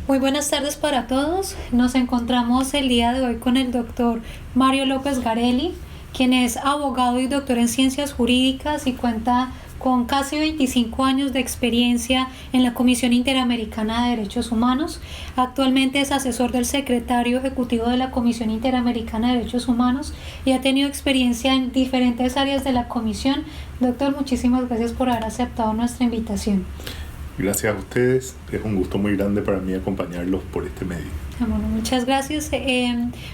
Muy buenas tardes para todos. Nos encontramos el día de hoy con el doctor Mario López Garelli, quien es abogado y doctor en ciencias jurídicas y cuenta con casi 25 años de experiencia en la Comisión Interamericana de Derechos Humanos. Actualmente es asesor del secretario ejecutivo de la Comisión Interamericana de Derechos Humanos y ha tenido experiencia en diferentes áreas de la comisión. Doctor, muchísimas gracias por haber aceptado nuestra invitación. Gracias a ustedes, es un gusto muy grande para mí acompañarlos por este medio. Bueno, muchas gracias.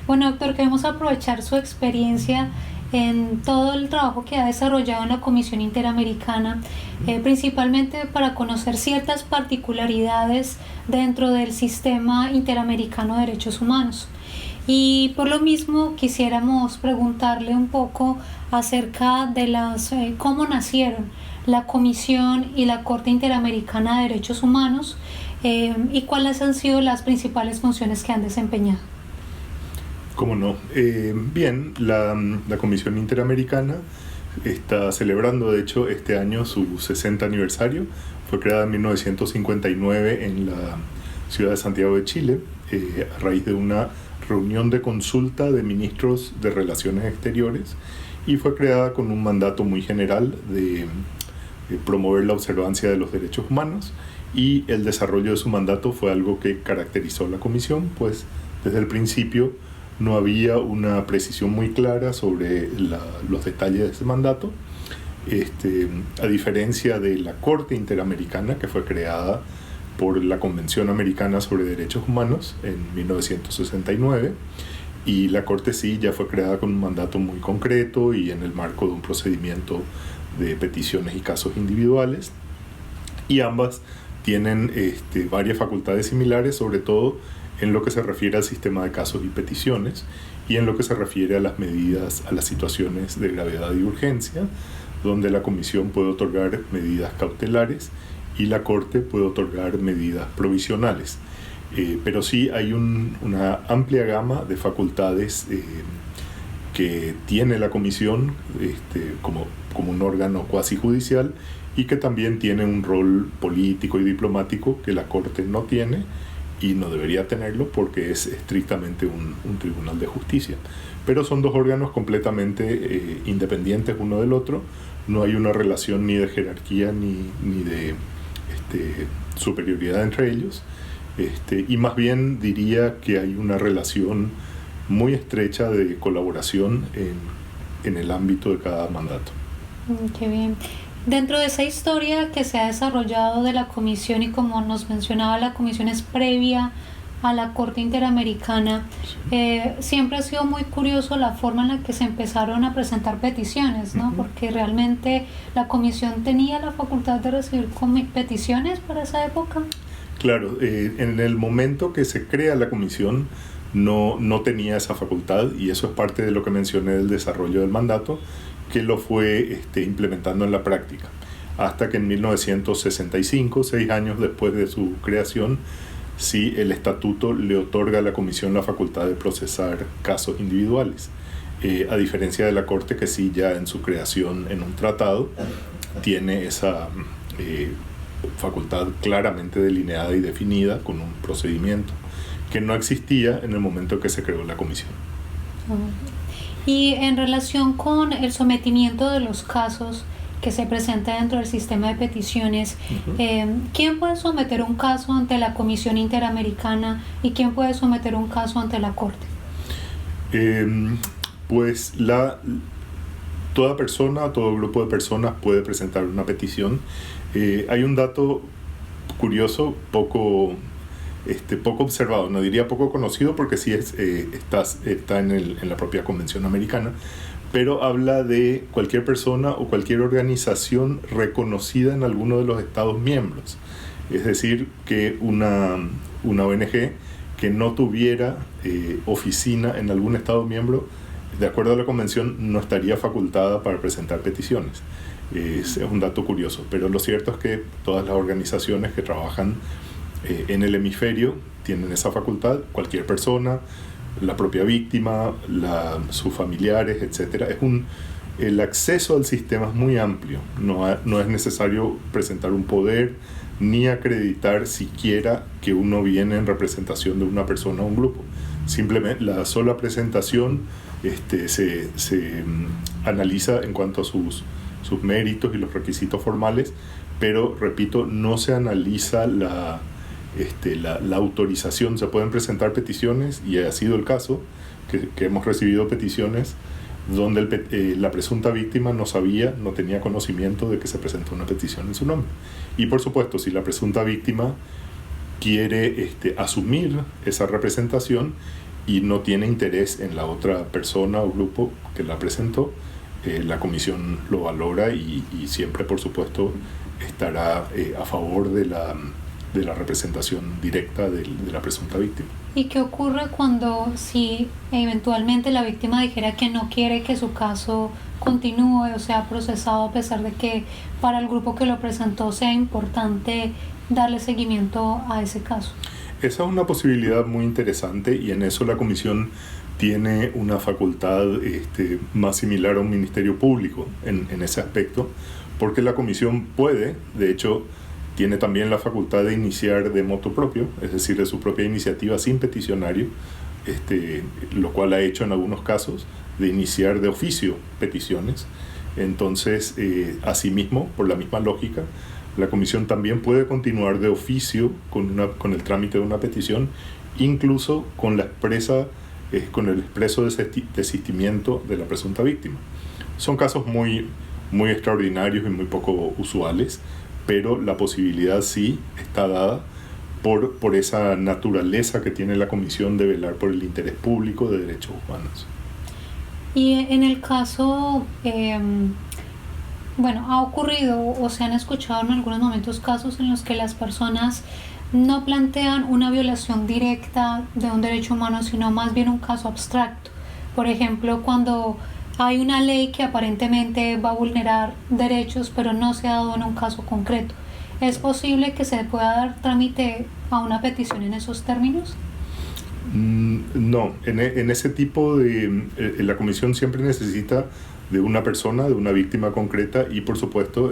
Bueno, doctor, queremos aprovechar su experiencia en todo el trabajo que ha desarrollado en la Comisión Interamericana, principalmente para conocer ciertas particularidades dentro del sistema interamericano de derechos humanos. Y por lo mismo quisiéramos preguntarle un poco acerca de cómo nacieron la Comisión y la Corte Interamericana de Derechos Humanos y cuáles han sido las principales funciones que han desempeñado. ¿Cómo no? Bien, la Comisión Interamericana está celebrando, de hecho, este año su 60 aniversario. Fue creada en 1959 en la ciudad de Santiago de Chile, a raíz de una reunión de consulta de ministros de Relaciones Exteriores, y fue creada con un mandato muy general de promover la observancia de los derechos humanos, y el desarrollo de su mandato fue algo que caracterizó la Comisión, pues desde el principio no había una precisión muy clara sobre los detalles de ese mandato, a diferencia de la Corte Interamericana, que fue creada por la Convención Americana sobre Derechos Humanos en 1969, y la Corte sí ya fue creada con un mandato muy concreto y en el marco de un procedimiento de peticiones y casos individuales, y ambas tienen varias facultades similares, sobre todo en lo que se refiere al sistema de casos y peticiones y en lo que se refiere a las medidas, a las situaciones de gravedad y urgencia, donde la Comisión puede otorgar medidas cautelares y la Corte puede otorgar medidas provisionales. Pero sí hay una amplia gama de facultades que tiene la Comisión como un órgano cuasi judicial, y que también tiene un rol político y diplomático que la Corte no tiene y no debería tenerlo porque es estrictamente un tribunal de justicia. Pero son dos órganos completamente independientes uno del otro. No hay una relación ni de jerarquía ni de superioridad entre ellos, y más bien diría que hay una relación muy estrecha de colaboración en el ámbito de cada mandato. Qué bien. Dentro de esa historia que se ha desarrollado de la Comisión, y como nos mencionaba, la Comisión es previa a la Corte Interamericana, siempre ha sido muy curioso la forma en la que se empezaron a presentar peticiones, ¿no? Porque realmente la Comisión tenía la facultad de recibir peticiones para esa época. Claro, en el momento que se crea la Comisión no tenía esa facultad, y eso es parte de lo que mencioné del desarrollo del mandato, que lo fue implementando en la práctica, hasta que en 1965, 6 años después de su creación, sí el estatuto le otorga a la Comisión la facultad de procesar casos individuales, a diferencia de la Corte, que sí ya en su creación en un tratado tiene esa facultad claramente delineada y definida con un procedimiento que no existía en el momento que se creó la Comisión. Y en relación con el sometimiento de los casos que se presenta dentro del sistema de peticiones, ¿quién puede someter un caso ante la Comisión Interamericana y quién puede someter un caso ante la Corte? Pues toda persona, todo grupo de personas puede presentar una petición. Hay un dato curioso, poco observado, no diría poco conocido porque sí está en la propia Convención Americana, pero habla de cualquier persona o cualquier organización reconocida en alguno de los Estados miembros. Es decir, que una ONG que no tuviera oficina en algún Estado miembro, de acuerdo a la Convención, no estaría facultada para presentar peticiones. Es un dato curioso, pero lo cierto es que todas las organizaciones que trabajan en el hemisferio tienen esa facultad. Cualquier persona, la propia víctima, sus familiares, etc. el acceso al sistema es muy amplio. No es necesario presentar un poder ni acreditar siquiera que uno viene en representación de una persona o un grupo. Simplemente la sola presentación se analiza en cuanto a sus méritos y los requisitos formales, pero repito, no se analiza la autorización. Se pueden presentar peticiones, y ha sido el caso que hemos recibido peticiones donde la presunta víctima no tenía conocimiento de que se presentó una petición en su nombre. Y por supuesto, si la presunta víctima quiere asumir esa representación y no tiene interés en la otra persona o grupo que la presentó, la comisión lo valora y siempre, por supuesto, estará a favor de la representación directa de la presunta víctima. ¿Y qué ocurre si eventualmente la víctima dijera que no quiere que su caso continúe o sea procesado, a pesar de que para el grupo que lo presentó sea importante darle seguimiento a ese caso? Esa es una posibilidad muy interesante, y en eso la comisión tiene una facultad más similar a un ministerio público en ese aspecto, porque la comisión puede, de hecho, tiene también la facultad de iniciar de motu propio, es decir, de su propia iniciativa sin peticionario, lo cual ha hecho en algunos casos, de iniciar de oficio peticiones. Entonces, asimismo, por la misma lógica, la comisión también puede continuar de oficio con el trámite de una petición, incluso con el expreso desistimiento de la presunta víctima. Son casos muy, muy extraordinarios y muy poco usuales, pero la posibilidad sí está dada por esa naturaleza que tiene la comisión de velar por el interés público de derechos humanos. Y en el caso, ha ocurrido o se han escuchado en algunos momentos casos en los que las personas no plantean una violación directa de un derecho humano, sino más bien un caso abstracto. Por ejemplo, cuando hay una ley que aparentemente va a vulnerar derechos, pero no se ha dado en un caso concreto. ¿Es posible que se pueda dar trámite a una petición en esos términos? No, en ese tipo la comisión siempre necesita de una persona, de una víctima concreta, y por supuesto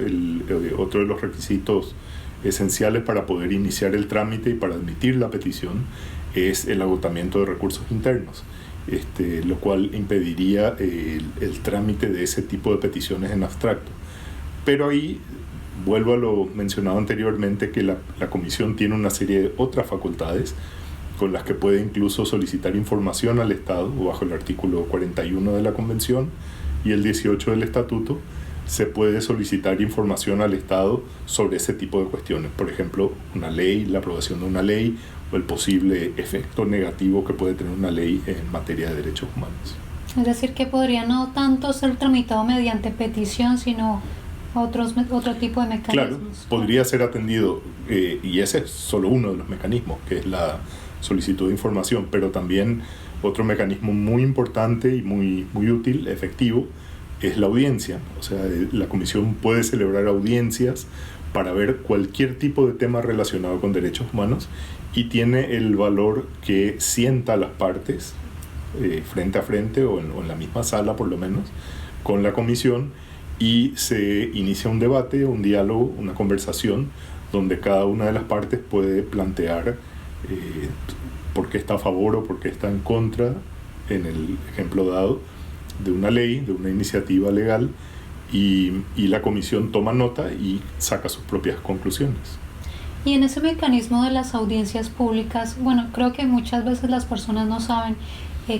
otro de los requisitos esenciales para poder iniciar el trámite y para admitir la petición es el agotamiento de recursos internos. Lo cual impediría el trámite de ese tipo de peticiones en abstracto. Pero ahí vuelvo a lo mencionado anteriormente, que la comisión tiene una serie de otras facultades con las que puede incluso solicitar información al Estado, bajo el artículo 41 de la Convención y el 18 del Estatuto. Se puede solicitar información al Estado sobre ese tipo de cuestiones, por ejemplo, una ley, la aprobación de una ley, o el posible efecto negativo que puede tener una ley en materia de derechos humanos. Es decir, que podría no tanto ser tramitado mediante petición, sino otro tipo de mecanismos. Claro, podría ser atendido, y ese es solo uno de los mecanismos, que es la solicitud de información, pero también otro mecanismo muy importante y muy, muy útil, efectivo, es la audiencia. O sea, la comisión puede celebrar audiencias para ver cualquier tipo de tema relacionado con derechos humanos, y tiene el valor que sienta a las partes frente a frente o en la misma sala, por lo menos, con la comisión, y se inicia un debate, un diálogo, una conversación donde cada una de las partes puede plantear por qué está a favor o por qué está en contra, en el ejemplo dado, de una ley, de una iniciativa legal, y la comisión toma nota y saca sus propias conclusiones. Y en ese mecanismo de las audiencias públicas, creo que muchas veces las personas no saben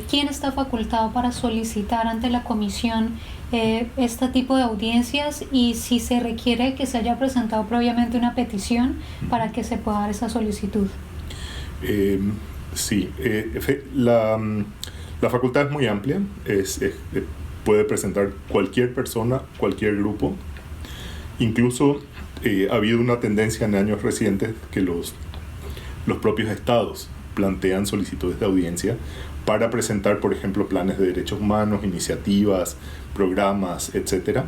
quién está facultado para solicitar ante la comisión este tipo de audiencias, y si se requiere que se haya presentado previamente una petición para que se pueda dar esa solicitud. Sí, la facultad es muy amplia, puede presentar cualquier persona, cualquier grupo. Incluso ha habido una tendencia en años recientes que los propios estados plantean solicitudes de audiencia para presentar, por ejemplo, planes de derechos humanos, iniciativas, programas, etc.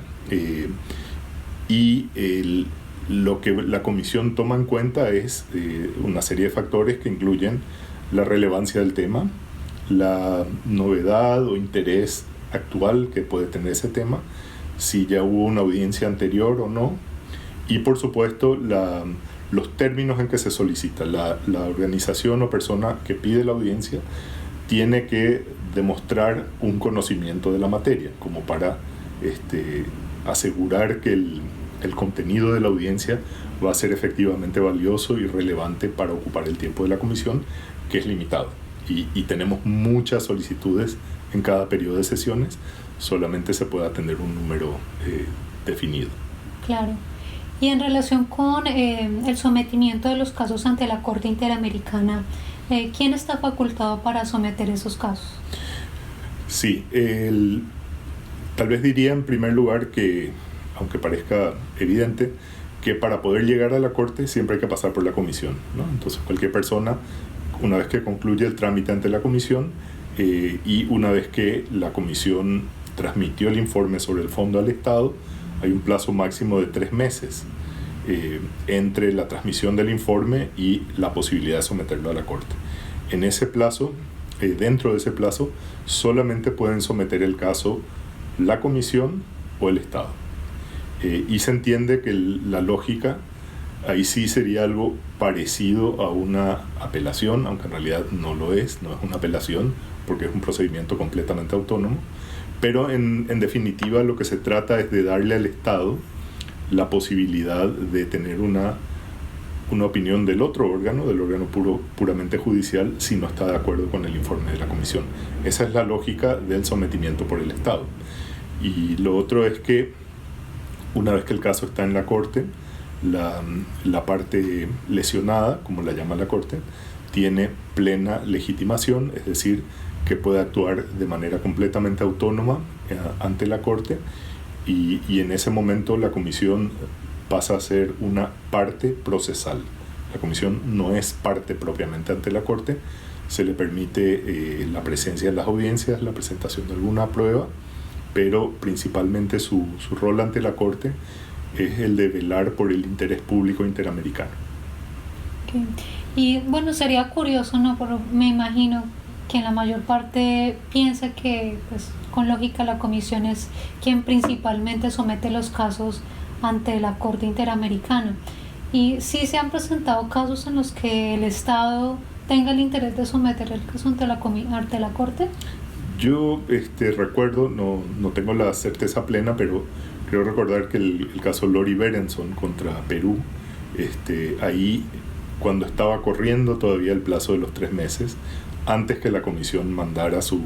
Lo que la comisión toma en cuenta es una serie de factores que incluyen la relevancia del tema, la novedad o interés actual que puede tener ese tema, si ya hubo una audiencia anterior o no, y por supuesto los términos en que se solicita. La organización o persona que pide la audiencia tiene que demostrar un conocimiento de la materia, como para asegurar que el contenido de la audiencia va a ser efectivamente valioso y relevante para ocupar el tiempo de la comisión, que es limitado. Y tenemos muchas solicitudes en cada periodo de sesiones, solamente se puede atender un número definido. Claro. Y en relación con el sometimiento de los casos ante la Corte Interamericana, ¿quién está facultado para someter esos casos? Sí, tal vez diría en primer lugar que, aunque parezca evidente, que para poder llegar a la Corte siempre hay que pasar por la comisión, ¿no? Entonces cualquier persona, una vez que concluye el trámite ante la comisión y una vez que la comisión transmitió el informe sobre el fondo al Estado, hay un plazo máximo de 3 meses entre la transmisión del informe y la posibilidad de someterlo a la Corte. En ese plazo, dentro de ese plazo, solamente pueden someter el caso la comisión o el Estado. Y se entiende que la lógica ahí sí sería algo parecido a una apelación, aunque en realidad no lo es, no es una apelación porque es un procedimiento completamente autónomo, pero en definitiva lo que se trata es de darle al Estado la posibilidad de tener una opinión del otro órgano, del órgano puramente judicial, si no está de acuerdo con el informe de la comisión. Esa es la lógica del sometimiento por el Estado. Y lo otro es que una vez que el caso está en la Corte, la parte lesionada, como la llama la Corte, tiene plena legitimación, es decir, que puede actuar de manera completamente autónoma ante la Corte y en ese momento la comisión pasa a ser una parte procesal. La comisión no es parte propiamente ante la Corte, se le permite la presencia en las audiencias, la presentación de alguna prueba, pero principalmente su rol ante la Corte es el de velar por el interés público interamericano. Okay. Y bueno, sería curioso, ¿no? Pero me imagino que en la mayor parte piensa que, pues, con lógica la comisión es quien principalmente somete los casos ante la Corte Interamericana. Y sí se han presentado casos en los que el Estado tenga el interés de someter el caso ante la Corte. Yo recuerdo, no tengo la certeza plena, pero creo recordar que el caso Lori Berenson contra Perú, ahí cuando estaba corriendo todavía el plazo de los 3 meses, antes que la comisión mandara su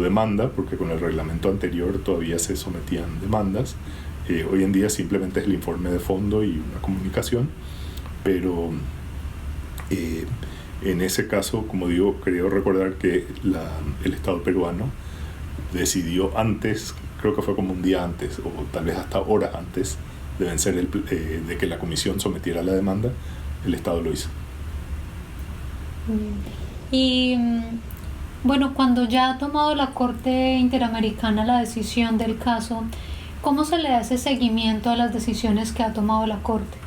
demanda, porque con el reglamento anterior todavía se sometían demandas, hoy en día simplemente es el informe de fondo y una comunicación, pero en ese caso, como digo, creo recordar que el Estado peruano decidió antes, creo que fue como un día antes, o tal vez hasta horas antes de vencer de que la comisión sometiera la demanda, el Estado lo hizo. Y bueno, cuando ya ha tomado la Corte Interamericana la decisión del caso, ¿cómo se le da ese seguimiento a las decisiones que ha tomado la Corte?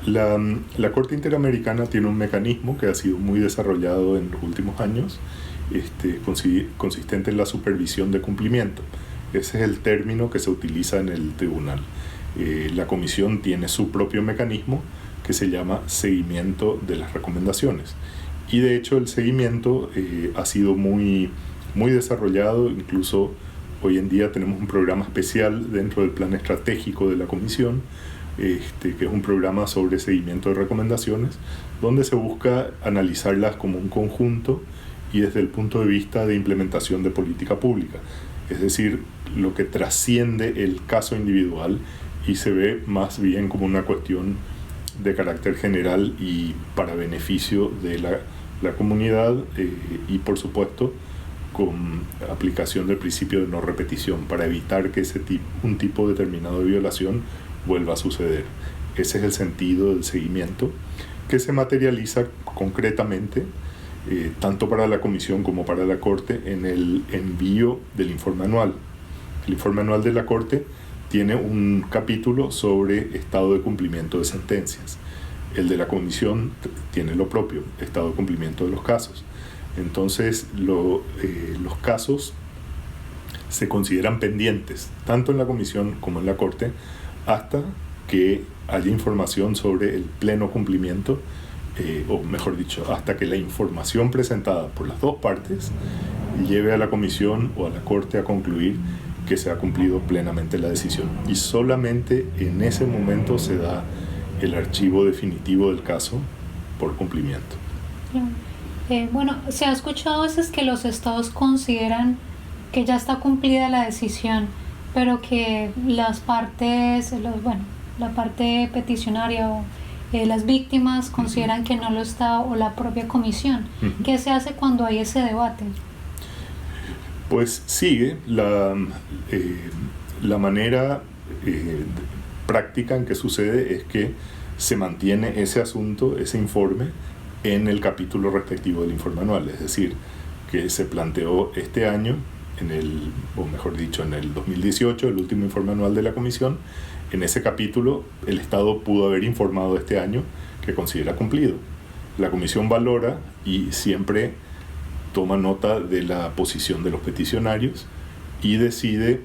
La Corte Interamericana tiene un mecanismo que ha sido muy desarrollado en los últimos años, consistente en la supervisión de cumplimiento. Ese es el término que se utiliza en el tribunal. La comisión tiene su propio mecanismo que se llama seguimiento de las recomendaciones. Y de hecho el seguimiento ha sido muy, muy desarrollado, incluso hoy en día tenemos un programa especial dentro del plan estratégico de la comisión, que es un programa sobre seguimiento de recomendaciones, donde se busca analizarlas como un conjunto y desde el punto de vista de implementación de política pública, es decir, lo que trasciende el caso individual y se ve más bien como una cuestión de carácter general y para beneficio de la comunidad y por supuesto con aplicación del principio de no repetición para evitar que un tipo determinado de violación vuelva a suceder. Ese es el sentido del seguimiento que se materializa concretamente tanto para la comisión como para la Corte en el envío del informe anual. El informe anual de la Corte tiene un capítulo sobre estado de cumplimiento de sentencias. El de la comisión tiene lo propio, estado de cumplimiento de los casos. Entonces los casos se consideran pendientes, tanto en la comisión como en la Corte, hasta que haya información sobre el pleno cumplimiento, o mejor dicho, hasta que la información presentada por las dos partes lleve a la comisión o a la Corte a concluir que se ha cumplido plenamente la decisión. Y solamente en ese momento se da el archivo definitivo del caso por cumplimiento. Bueno, se ha escuchado a veces que los estados consideran que ya está cumplida la decisión, pero que las partes, la parte peticionaria o las víctimas consideran que no lo está, o la propia comisión. ¿Qué se hace cuando hay ese debate? Pues sigue la manera práctica en que sucede es que se mantiene ese asunto, ese informe, en el capítulo respectivo del informe anual. Es decir, que se planteó este año, en el 2018, el último informe anual de la Comisión. En ese capítulo, el Estado pudo haber informado este año que considera cumplido. La Comisión valora y siempre toma nota de la posición de los peticionarios y decide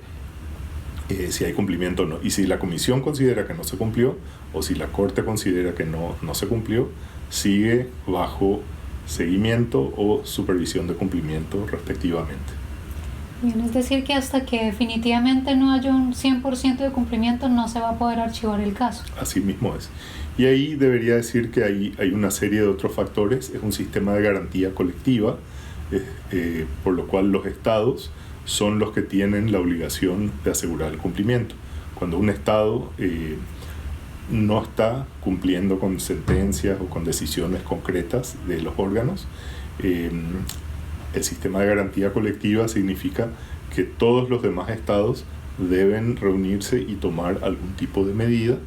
si hay cumplimiento o no. Y si la Comisión considera que no se cumplió, o si la Corte considera que no se cumplió, sigue bajo seguimiento o supervisión de cumplimiento respectivamente. Bien, es decir que hasta que definitivamente no haya un 100% de cumplimiento no se va a poder archivar el caso. Así mismo es. Y ahí debería decir que hay una serie de otros factores. Es un sistema de garantía colectiva, por lo cual los estados son los que tienen la obligación de asegurar el cumplimiento. Cuando un estado no está cumpliendo con sentencias o con decisiones concretas de los órganos, el sistema de garantía colectiva significa que todos los demás estados deben reunirse y tomar algún tipo de medida,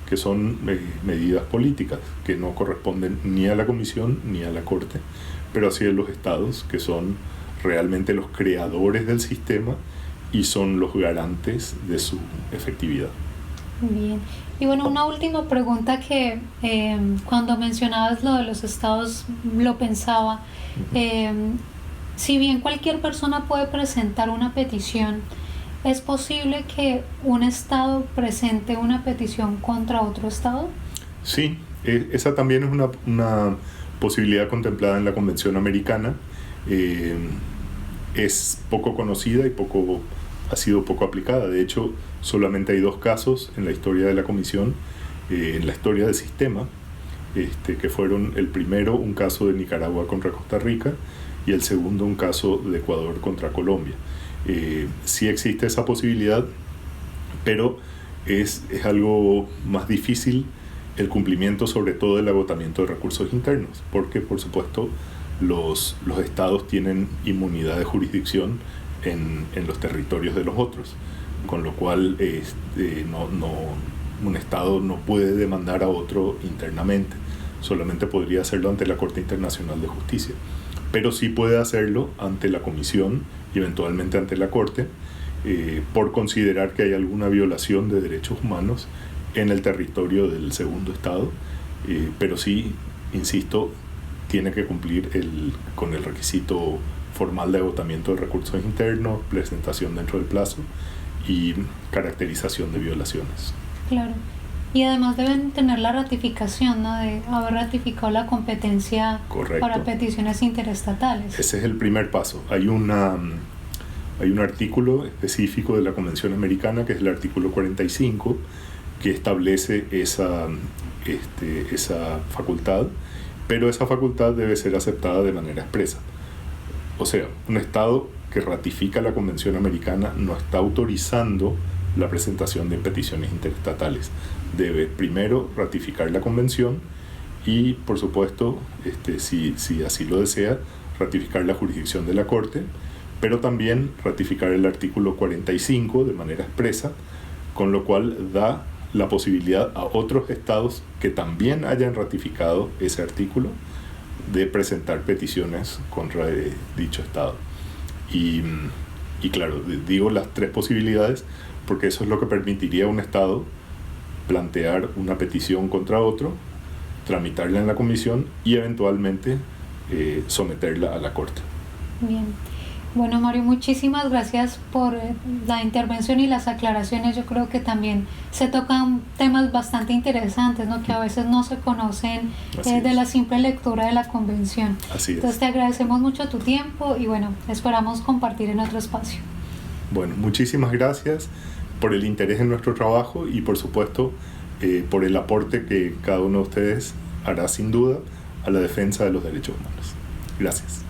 que son medidas políticas, que no corresponden ni a la Comisión ni a la Corte, pero sí a los estados, que son realmente los creadores del sistema y son los garantes de su efectividad. Bien. Y bueno, una última pregunta que cuando mencionabas lo de los estados lo pensaba. Si bien cualquier persona puede presentar una petición, ¿es posible que un estado presente una petición contra otro estado? Sí, esa también es una posibilidad contemplada en la Convención Americana. Es poco conocida y ha sido poco aplicada. De hecho, solamente hay 2 casos en la historia de la Comisión, en la historia del sistema, que fueron el primero un caso de Nicaragua contra Costa Rica y el segundo un caso de Ecuador contra Colombia. Sí existe esa posibilidad, pero es algo más difícil el cumplimiento, sobre todo el agotamiento de recursos internos, porque por supuesto los estados tienen inmunidad de jurisdicción en los territorios de los otros, con lo cual un estado no puede demandar a otro internamente, solamente podría hacerlo ante la Corte Internacional de Justicia, pero sí puede hacerlo ante la Comisión y eventualmente ante la Corte, por considerar que hay alguna violación de derechos humanos en el territorio del segundo estado, pero sí, insisto, tiene que cumplir con el requisito formal de agotamiento de recursos internos, presentación dentro del plazo y caracterización de violaciones. Claro. Y además deben tener la ratificación, ¿no?, de haber ratificado la competencia. Correcto. Para peticiones interestatales. Ese es el primer paso. Hay un artículo específico de la Convención Americana, que es el artículo 45, que establece esa facultad, pero esa facultad debe ser aceptada de manera expresa. O sea, un estado que ratifica la Convención Americana no está autorizando la presentación de peticiones interestatales. Debe primero ratificar la Convención y, por supuesto, si así lo desea, ratificar la jurisdicción de la Corte, pero también ratificar el artículo 45 de manera expresa, con lo cual da la posibilidad a otros estados que también hayan ratificado ese artículo de presentar peticiones contra dicho estado. Y claro, digo las 3 posibilidades porque eso es lo que permitiría a un estado plantear una petición contra otro, tramitarla en la comisión y eventualmente someterla a la Corte. Bien. Bueno, Mario, muchísimas gracias por la intervención y las aclaraciones. Yo creo que también se tocan temas bastante interesantes, ¿no? Que a veces no se conocen de la simple lectura de la convención. Así es. Entonces te agradecemos mucho tu tiempo y bueno, esperamos compartir en otro espacio. Bueno, muchísimas gracias por el interés en nuestro trabajo y por supuesto por el aporte que cada uno de ustedes hará sin duda a la defensa de los derechos humanos. Gracias.